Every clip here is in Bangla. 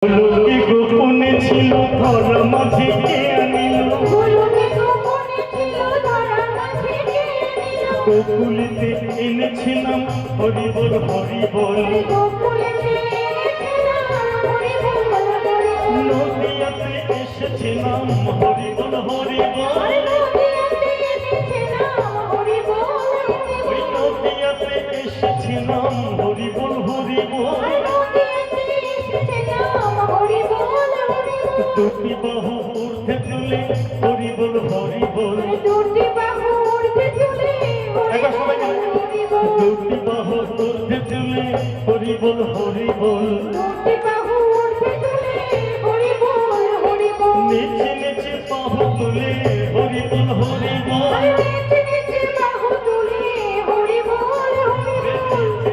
লোকে গোপনে ছিল ধরা মাঝে কে আনিল, গোকুলেতে এনেছিলাম হরি বল হরি বল, নদিয়াতে এসেছিলাম হরি বল হরি বল, ওই নদিয়াতে এসেছিলাম হরি বল হরি বল। দুটি বাহু ঊর্ধ্বে তুলে হরি বল হরি বল, দুটি বাহু ঊর্ধ্বে তুলে হরি বল হরি বল, নিচে নিচে বাহু তুলে হরি বল হরি বল,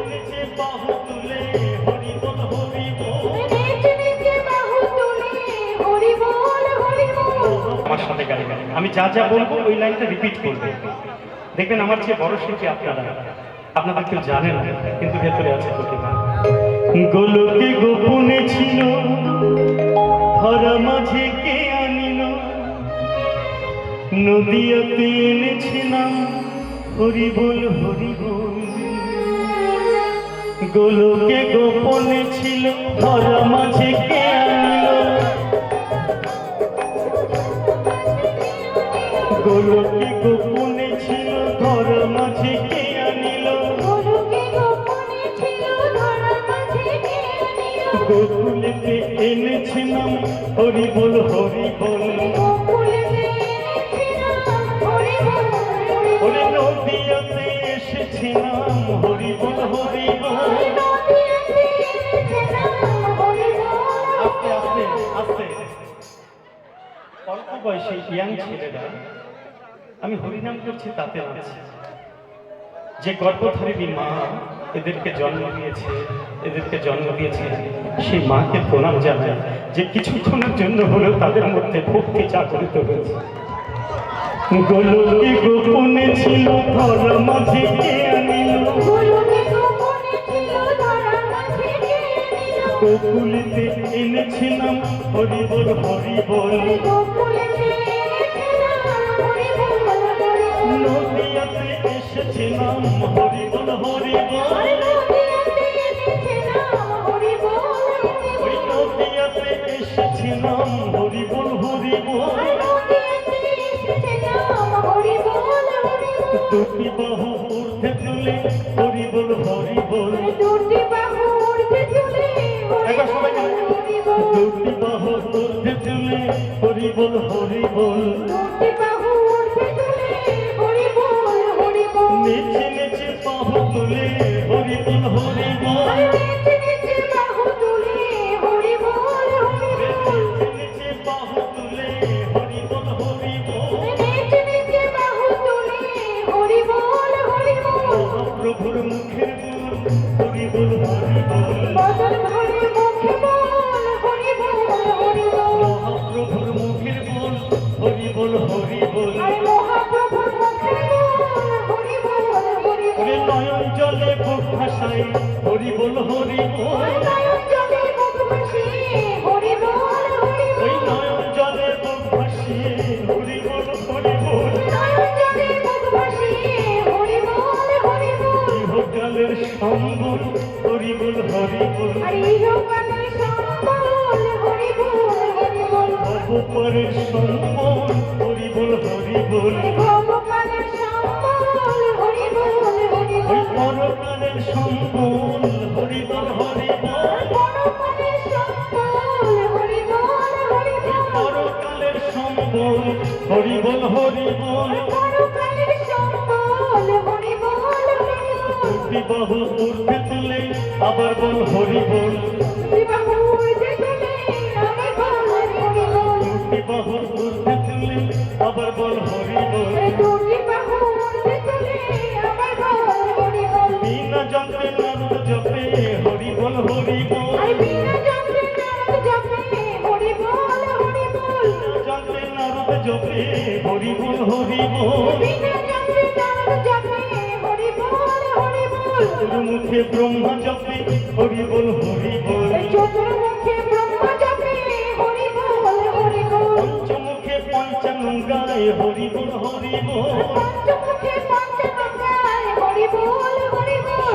নিচে বাহু তুলে হরি বল হরি বল। আমার সাথে গালি আমি যা যা বলবো ওই লাইনটা রিপিট করবে, দেখবেন আমার চেয়ে বড় শিল্পী আপনারা কেউ জানেন না, কিন্তু ভেতরে আছে প্রতিভা। গোলকে গোপনে ছিল ধরা মাঝে কে আনিল, নদিয়াতে এনেছিলাম হরি বল হরি বল, গোলকে গোপনে ছিল ধরা মাঝে কে আনিল, গোলকে গোপনে ছিল ধরা মাঝে কে আনিল, গোকুলেতে এনেছিলাম হরি বল হরি বল, ওরে নদিয়াতে এসেছিলাম হরি বল হরি বল। আস্তে আস্তে আস্তে অল্প বয়সী ইয়াং ছেলেরা আমি হরিনাম করছি তাতে নাচছি, যে গর্ভধারিণী মা এদেরকে জন্ম দিয়েছে সেই মাকে প্রণাম জানায়, যে কিছুক্ষণের জন্য হলেও তাদের মধ্যে ভক্তি জাগরিত হয়েছে। গোলকে গোপনে ছিল ধরা মাঝে কে আনিল, গোকুলেতে এনেছিলাম হরি বল হরি বল, নদিয়াতে এসেছিলাম হরি বল হরি বল, ওই নদিয়াতে এসেছিলাম হরি বল হরি বল, দুটি বাহু ঊর্ধ্বে তুলে হরি বল হরি বল, দুটি বাহু ঊর্ধ্বে তুলে হরি বল হরি বল, নিচে নিচে বাহু তুলে হরি বল হরি বল, নিচে বাহু তুলে হরি বল হরি বল, মহাপ্রভুর মুখের বল হরি বল হরি বল, মহাপ্রভুর মুখের বল হরি বল হরি বল, ওরে নয়ন জলে বুক ভাসাই হরি বল হরি বল, ওই নয়ন জলে বুক ভাসিয়ে হরি বল হরি বল, ইহকালের সম্বল হরি বল হরি বল, ভবপারের সম্বল হরি বল হরি বল, ওই পরকালের সম্বল হরি বল হরি বল, পরকালের সম্বল হরি বল হরি বল, দুটি বাহু ঊর্ধ্বে তুলে আবার বল হরি বল, দুটি বাহু ঊর্ধ্বে তুলে আবার বল হরি বল, বিনা যন্ত্রে নারদ জপে হরি বল হরি বল, যন্ত্রে নারদ জপে হরি বল হরি বল, চতুর্মুখে ব্রহ্মা জপে হরি বল হরি বল, চতুর্মুখে ব্রহ্মা